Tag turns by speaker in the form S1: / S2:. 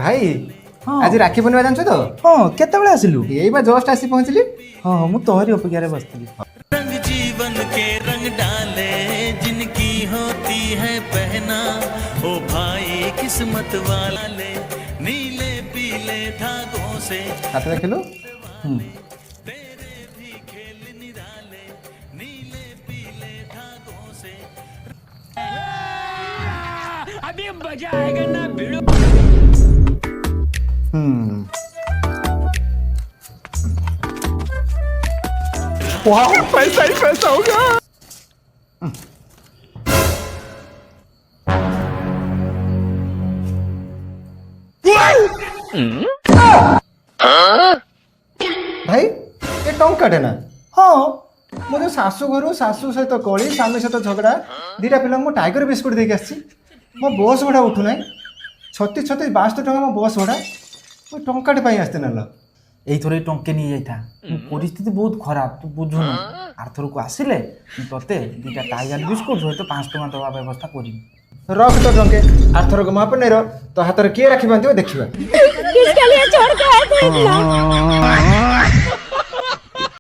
S1: भाई
S2: हाँ
S1: आज राखी पूर्णिमा जानछु तो
S2: हाँ केतेबेले आसिलु
S1: यही बा जस्ट आसी पहुंचली।
S2: हाँ हाँ मु तोहरी अपेक्षा बसଥିଲି।
S3: रंग जीवन के रंग डाले जिनकी होती है पहना ओ भाई किस्मत वाले नीले पीले धागों से
S1: हाथ रखिलु।
S3: तेरे भी खेल निराले नीले पीले धागों से
S4: अभी मजा आएगा ना भिड़ो।
S2: वाह पैसा ही पैसा होगा।
S1: भाई ये टंकाटे ना।
S2: हाँ
S1: मो जो सासू घर सासू सहित कली स्वामी सहित झगड़ा दीटा पिला मो टाइगर बिस्कुट देके आसी मो बस भड़ा उठू ना 36 36 72 टका मो बस भड़ा मो टंकाटे पाई आस्ते ना
S2: এইথর এই টঙ্কে নিয়ে যাইতা পরিস্থিতি বহুত খারাপ তু বুঝুন আর থরকু আসিলে তোতে দুইটা টাইগার বিস্কুট হয়তো 5 টাকা দেওয়া ব্যবস্থা করিম।
S1: रख तो टंके आर थरक माप नहीं तो हाथ किए राखी बांधियो देखिबा।
S5: किसके लिए छोड़ के आए थे इतना?